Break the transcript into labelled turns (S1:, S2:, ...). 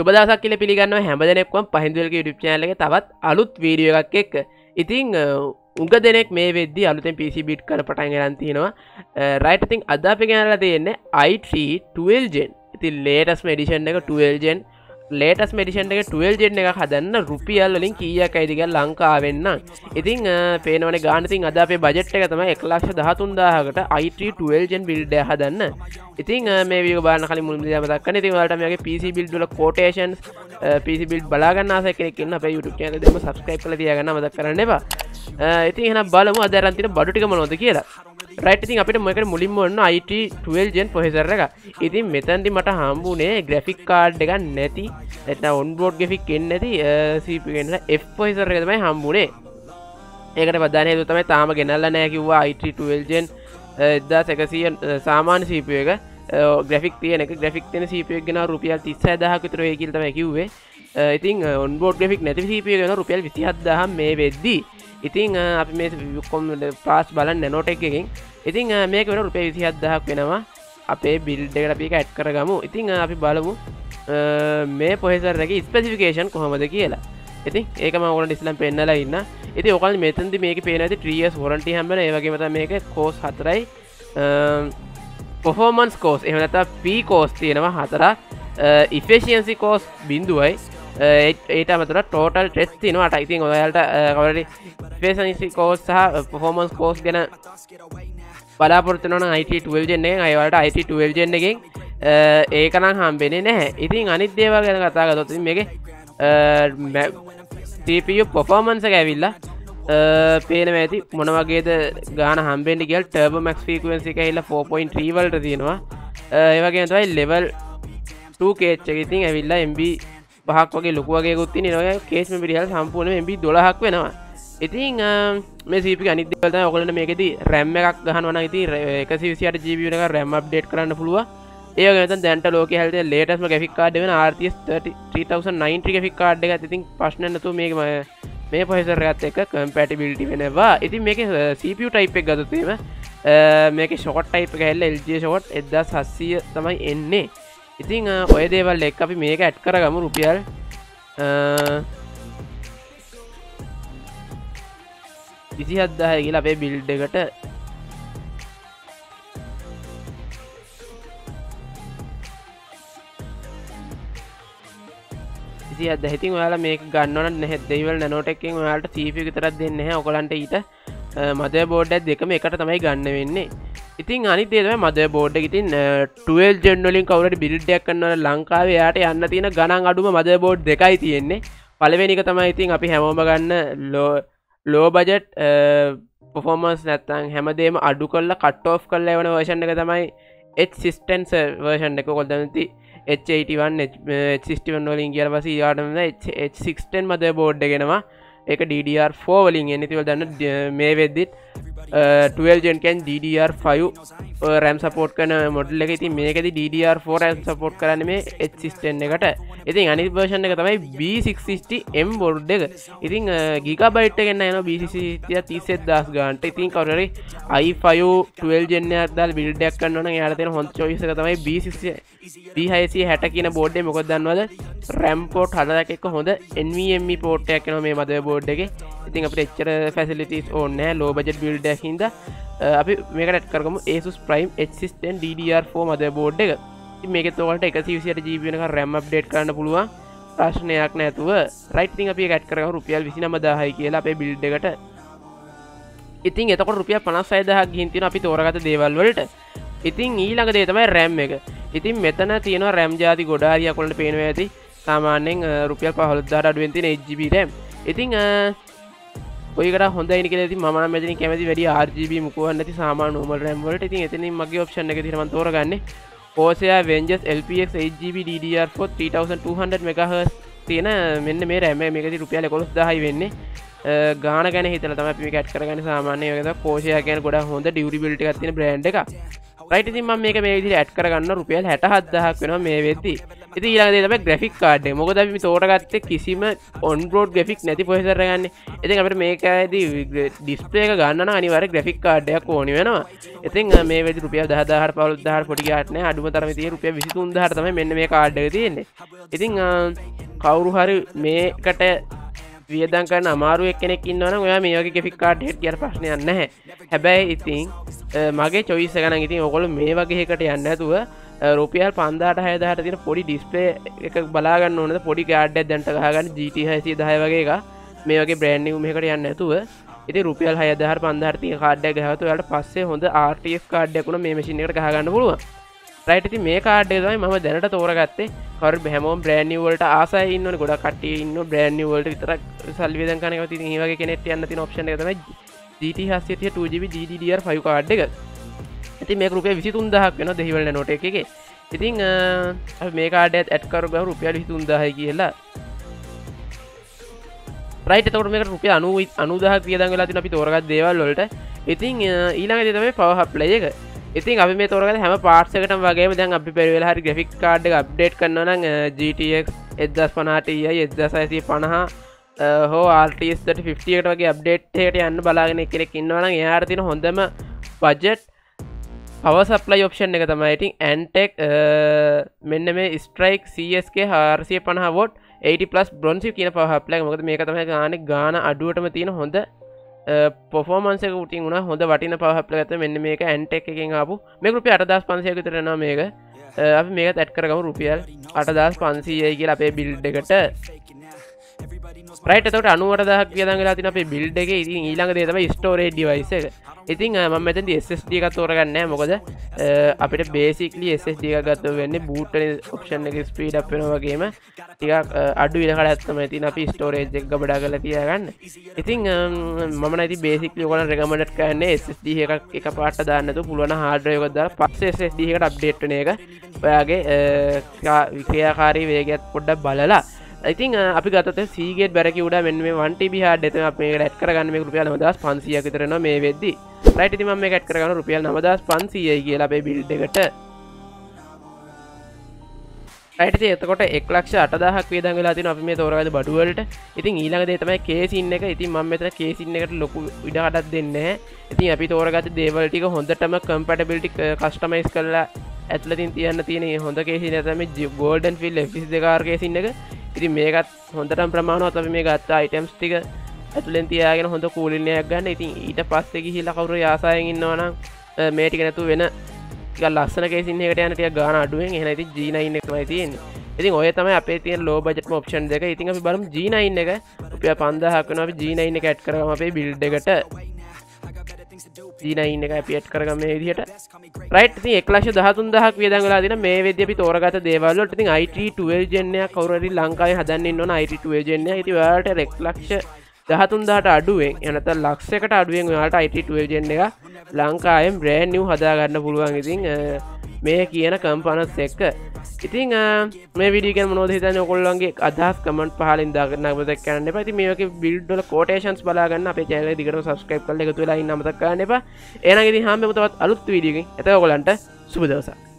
S1: සුබ දවසක් කියලා පිළිගන්නවා හැම දෙනෙක්ම පහින්දුවල්ගේ YouTube channel එකේ තවත් අලුත් වීඩියෝ එකක් එක්ක. ඉතින් උඟ දෙනෙක් මේ වෙද්දි අලුතෙන් PC bit කරන පටන් ගන්න තියෙනවා. right ඉතින් අද අපි ගෙනල්ලා තියෙන්නේ i3 12 gen. ඉතින් latest edition එක 12 gen. latest edition එක 12 gen එකක් හදන්න රුපියල් වලින් කීයක් ඇයිද කියලා ලංකාවෙන් නම්. ඉතින් පේනවනේ ගාන ඉතින් අද අපේ බජට් එක තමයි 1,13,000කට i3 12 gen build එක හදන්න. ඉතින් මේ වීඩියෝ බලන්න කලින් මුලින්ම මතක් කරන්න. ඉතින් ඔයාලට මේ වගේ PC build වල quotations PC build බලා ගන්න ආස කෙනෙක් ඉන්න අපේ YouTube channel එක දෙන්න subscribe කරලා තියාගන්න මතක් කරන්න එපා. ඉතින් එහෙනම් බලමු අද අරන් තියෙන බඩු ටික මොනවද කියලා. right ඉතින් අපිට මේකට මුලින්ම ඔන්න i3 12 gen processor එක. ඉතින් මෙතනදි මට හම්බුනේ graphic card එකක් නැති නැත්නම් on board graphic එන්නේ නැති CPU එක නෙලා F processor එක තමයි හම්බුනේ. ඒකට ප්‍රධාන හේතුව තමයි තාම ගෙනල්ලා නැහැ කිව්වා i3 12 gen 1100 සාමාන්‍ය CPU එක graphic තියෙන එක graphic තියෙන CPU එක ගෙනාව රුපියල් 36000ක් විතර වෙයි කියලා තමයි කිව්වේ. ඉතින් on board graphic නැති CPU එක ගෙනාව රුපියල් 27000 මේ වෙද්දි. ඉතින් අපි මේ ප්‍රාස් බලන්න නැනෝටෙක් එකකින්. ඉතින් මේක වෙන රුපියල් 27000ක් වෙනවා. අපේ බිල්ඩ් එකට අපි ඒක ඇඩ් කරගමු. ඉතින් අපි බලමු මේ processor එකේ ස්පෙસિෆිකේෂන් කොහොමද කියලා. ඉතින් ඒක මම ඔයගොල්ලන්ට ඉස්සෙල්ලාම පෙන්නලා ඉන්න. ඉතින් ඔයගොල්ලන් මෙතනදී මේකේ පේනවා ඉතින් 3 years warranty හම්බෙනවා. ඒ වගේම තමයි මේකේ course 4යි performance course එහෙම නැත්නම් P course තියෙනවා 4ක්. efficiency course 0යි. ඒට අමතරව total test තියෙනවා 8යි. ඉතින් ඔයාලට කවුරුහරි efficiency course සහ performance course ගැන බලාපොරොත්තු වෙනවා නම් i3 12 gen එකෙන් අයවලට i3 12 gen එකෙන් ඒක නම් හම්බෙන්නේ නැහැ. ඉතින් අනිත් දේවල් ගැන කතා කරද්දී ඉතින් මේකේ CPU performance එක ඇවිල්ලා පේනවා ඇති මොන වගේද ගාන හම්බෙන්නේ කියලා. turbo max frequency එක ඇවිල්ලා 4.3 වලට තියෙනවා. ඒ වගේම තමයි level 2 cache එක ඉතින් ඇවිල්ලා MB 5ක් වගේ ලොකු වගේකුත් තියෙනවා. ඒ cache memory එක සම්පූර්ණයෙන් MB 12ක් වෙනවා. ඉතින් මේ CPU අනිත් දේවල් තමයි ඔයගොල්ලන්ට මේකෙදි RAM එකක් ගහනවා නම් ඉතින් 128GB එකක් RAM update කරන්න පුළුවන්. ඒ වගේම තමයි දැන්ට ලෝකයේ හැල්තේ latest graphic card වෙන RTX 3090 graphic card එකත් ඉතින් ප්‍රශ්න නැතුව මේ processor එකත් එක්ක compatibility වෙනවා. ඉතින් මේකේ CPU type එක ගත්තොත් එහෙම මේකේ short type එක හැල්ලා LG short 1700 තමයි එන්නේ. ඉතින් ඔය දේවල් එක්ක අපි මේක ඇඩ් කරගමු රුපියල් 27000 කියලා අපේ බිල්ඩ් එකට. ඉතින් ඔයාලා මේක ගන්නව නම් නැහැ දෙවිවල නැනෝටෙක් එකෙන් ඔයාලට CPU විතරක් දෙන්නේ නැහැ. ඔයගලන්ට ඊට motherboard එක දෙකම එකට තමයි ගන්න වෙන්නේ. ඉතින් අනිත් දේ තමයි motherboard එක. ඉතින් 12 gen වලින් කවුරුහරි build එකක් කරනවා ලංකාවේ යාට යන්න තියෙන ගණන් අඩුම motherboard දෙකයි තියෙන්නේ. පළවෙනි එක තමයි ඉතින් අපි හැමෝම ගන්න low budget performance නැත්තම් හැමදේම අඩු කරලා cut off කරලා එවන version එක තමයි H16 version එක. ඔයගොල්ලෝ දැන් H81 H61 වලින් ගියාට පස්සේ ඊළාටම H16 motherboard එක එනවා. ඒක DDR4 වලින් එන්නේ. ඉතින් ඔයාලා දන්න මේ වෙද්දිත් 12 gen can DDR5 RAM support කරන model එක. ඉතින් මේකෙදි DDR4 RAM support කරන්නේ මේ H16 එකට. ඉතින් අනිත් version එක තමයි B660M board එක. ඉතින් gigabyte එකෙන් යනවා B660 37000 ගානට. ඉතින් කවුරුහරි i5 12 gen එකක් දාලා build එකක් කරනවා නම් එයාට තියෙන හොඳ choice එක තමයි B660 කියන board එක. මොකද දන්නවද RAM port 4ක් එක්ක හොඳ NVMe port එකක් එනවා මේ motherboard එකේ. ඉතින් අපිට එච්චර facilities ඕනේ නැහැ low budget build එකක් හින්දා අපි මේකට ඇඩ් කරගමු Asus Prime H16 DDR4 motherboard එක. ඉතින් මේකෙත් ඔයාලට 128GB වෙනකන් RAM update කරන්න පුළුවන් ප්‍රශ්නයක් නැතුව. right ඉතින් අපි ඒක ඇඩ් කරගමු රුපියල් 29000යි කියලා අපේ build එකට. ඉතින් එතකොට රුපියල් 56000ක් ගිහින් තියෙනවා අපි තෝරගත්ත දේවල් වලට. ඉතින් ඊළඟ දේ තමයි RAM එක. ඉතින් මෙතන තියෙනවා RAM ಜಾති ගොඩාරියක් වලට පේනවා ඇති. සාමාන්‍යයෙන් රුපියල් 15000ට අඩුවෙන් තියෙන 8GB RAM. ඉතින් ඔයකට හොඳයිනේ කියලා ඉතින් මම නම් මෙතනින් කැමති වැඩි RGB මුකුවක් නැති සාමාන්‍ය normal RAM වලට. ඉතින් එතනින් මගේ option එක විදිහට මම තෝරගන්නේ Corsair Vengeance LPX 8GB DDR4 3200 MHz තියෙන මෙන්න මේ RAM එක. මේකදී රුපියල් 11000යි වෙන්නේ. ගාන ගැන හිතලා තමයි අපි මේක ඇඩ් කරගන්නේ. සාමාන්‍ය ඒක තමයි Corsair කියන්නේ ගොඩක් හොඳ durability එකක් තියෙන brand එකක්. right ඉතින් මම මේක මේ විදිහට ඇඩ් කරගන්න රුපියල් 67000ක් වෙනවා මේ වෙද්දි. ඉතින් ඊළඟ දේ තමයි ග්‍රැෆික් කාඩ් එක. මොකද අපි තෝරගත්තේ කිසිම ඔන් බෝඩ් ග්‍රැෆික් නැති ප්‍රොසෙසර් එකක් ගන්න. ඉතින් අපිට මේකදී ඩිස්ප්ලේ එක ගන්න නම් අනිවාර්ය ග්‍රැෆික් කාඩ් එකක් ඕනි වෙනවා. ඉතින් මේ වෙදි රුපියල් 10000 15000 පොඩි ගාණක් නෑ. අඩුම තරමේ තියෙන රුපියල් 23000 තමයි මෙන්න මේ කාඩ් එක තියෙන්නේ. ඉතින් කවුරු හරි මේකට වියදම් කරන අමාරු එක්කෙනෙක් ඉන්නවා නම් ඔයා මේ වගේ ග්‍රැෆික් කාඩ් එකකට ගියර ප්‍රශ්නයක් නැහැ. හැබැයි ඉතින් මගේ choice එක නම් ඉතින් ඔයගොල්ලෝ මේ වගේ එකකට යන්නේ නැතුව රුපියල් 5000ට 6000ට තියෙන පොඩි ඩිස්ප්ලේ එකක් බලා ගන්න ඕනද පොඩි කාඩ් එකක් දැන්ට ගහගන්න GT 610 වගේ එකක් මේ වගේ බ්‍රෑන්ඩ් නිව් එකකට යන්නේ නැතුව ඉතින් රුපියල් 6000 5000ට තියෙන කාඩ් එකක් ගහුවොත් ඔයාලට පස්සේ හොඳ RTX කාඩ් එකක් උන මේ මැෂින් එකට ගහගන්න පුළුවන්. රයිට් ඉතින් මේ කාඩ් එක තමයි මම දැනට තෝරගත්තේ. කවුරු හැමෝම බ්‍රෑන්ඩ් නිව් වලට ආසයි ඉන්නවනේ ගොඩක් කට්ටිය ඉන්නෝ බ්‍රෑන්ඩ් නිව් වලට විතරක් සල්ලි වේදන් කරන එක. ඉතින් මේ වගේ කෙනෙක්ට යන්න තියෙන ඔප්ෂන් එක තමයි GT 730 2GB GDDR5 කාඩ් එක. ඉතින් මේක රුපියල් 23000ක් වෙනවා දෙහිවල නෝටෙක් එකේ. ඉතින් අපි මේ කාඩ් එකත් ඇඩ් කරගමු රුපියල් 23000යි කියලා. රයිට් එතකොට මේකට රුපියල් 90000ක් වියදම් වෙලා තියෙනවා අපි තෝරගත් දේවල් වලට. ඉතින් ඊළඟ දේ තමයි පවර් හබ් ප්ලේ එක. ඉතින් අපි මේ තෝරගත්ත හැම පාර්ට්ස් එකටම වගේම දැන් අපි පෙරවෙලා හරි ග්‍රැෆික් කාඩ් එක අප්ඩේට් කරනවා නම් GTX 1050 Ti 1650 හෝ RTX 3050 එකට වගේ අප්ඩේට් එකකට යන්න බලාගෙන කෙනෙක් ඉන්නවා නම් එයාට තියෙන හොඳම බජට් power supply option එක තමයි. ඉතින් Antec මෙන්න මේ strike CSK 450 watt 80 plus bronze කියන power supply එක. මොකද මේක තමයි ගාන අඩුවටම තියෙන හොඳ performance එක උටින් උනා හොඳ වටින power supply එකක්. මෙන්න මේක Antec එකෙන් ආපු මේක රුපියල් 8500 විතර යනවා මේක. අපි මේකත් ඇඩ් කරගමු රුපියල් 8500යි කියලා අපේ බිල්ඩ් එකට. රයිට් එතකොට 98000ක් වියදම් වෙලා තියෙන අපේ බිල්ඩ් එකේ. ඉතින් ඊළඟ දේ තමයි storage device එක. ඉතින් මම මෙතනදී SSD එකක් තෝරගන්නේ නැහැ. මොකද අපිට basically SSD එකක් ගත්තොත් වෙන්නේ boot වෙන option එක speed up වෙනවා වගේම ටිකක් අඩු ඉලකඩක් තමයි තියෙන අපි storage එක ගබඩා කරලා තියාගන්න. ඉතින් මම නම් ඉතින් basically ඔයගොල්ලන් recommended කරන්නේ SSD එකක් එකපාරට දාන්න නැතුව පුළුවන් hard drive එකක් දාලා පස්සේ SSD එකට update වෙන එක. ඔයාගේ ක්‍රියාකාරී වේගයත් පොඩ්ඩක් බලලා ඉතින් අපි ගත්තොත් Seagate Barracuda මෙන්න මේ 1TB hard එක අපි මේකට ඇඩ් කරගන්න මේක රුපියල් 9500ක් විතර වෙනවා මේ වෙද්දි. රයිට් ඉතින් මම මේක ඇඩ් කරගන්න රුපියල් 9500යි කියලා අපේ බිල්ඩ් එකට. රයිට් ඉතින් එතකොට 1,80,000ක් වියදම් වෙලා තියෙනවා අපි මේ තෝරගත්ත බඩු වලට. ඉතින් ඊළඟ දේ තමයි කේසින් එක. ඉතින් මම මෙතන කේසින් එකට ලොකු ඉඩකඩක් දෙන්නේ නැහැ. ඉතින් අපි තෝරගත්ත දේවල් ටික හොඳටම compatibility customize කරලා ඇතුළතින් තියන්න තියෙන හොඳ කේසින් එක තමයි golden fill F22R කේසින් එක. ඉතින් මේකත් හොඳටම ප්‍රමාණවත් අපි මේ ගත්ත items ටික ඇතුලෙන් තියාගෙන හොඳ කූලින් එකක් ගන්න. ඉතින් ඊට පස්සේ ගිහිල්ලා කවුරු ආසාවෙන් ඉන්නවා නම් මේ ටික නැතුව වෙන ටිකක් ලස්සන කේසින් එකකට යන ටිකක් ගාන අඩුවෙන් එහෙනම් ඉතින් G9 එක තමයි තියෙන්නේ. ඉතින් ඔය තමයි අපේ තියෙන low budget option දෙක. ඉතින් අපි බලමු G9 එක රුපියල් 5000ක් වෙනවා අපි G9 එක ඇඩ් කරගමු අපේ build එකට. G9 එක අපි ඇඩ් කරගමු මේ විදිහට. රයිට් ඉතින් 1,13,000ක් වියදම් වෙලා තියෙන මේ වෙද්දී අපි තෝරගත්ත දේවල් වලට ඉතින් i3 12 gen එකක් කවුරු හරි ලංකාවේ හදන්න ඉන්න ඕන i3 12 gen එක. ඉතින් ඔයාලට 1,13,000ට අඩුවෙන් එනතන ලක්ෂයකට අඩුවෙන් ඔයාලට i3 12 gen එක ලංකාවෙන් brand new හදා ගන්න පුළුවන්. ඉතින් මේ කියන කම්පනස් එක්ක ඉතින් මේ වීඩියෝ ගැන මොනවද හිතන්නේ ඔයගොල්ලන්ගේ අදහස් කමෙන්ට් පහලින් දාගන්න අපිට කියන්න එපා. ඉතින් මේ වගේ බිල්ඩ් වල quotations බලා ගන්න අපේ channel එක දිගටම subscribe කරලා එකතු වෙලා ඉන්න අමතක කරන්න එපා. එහෙනම් ඉතින් හැමෝම තවත් අලුත් වීඩියෝ එකකින් එතකොට ඔයගොල්ලන්ට සුබ දවසක්.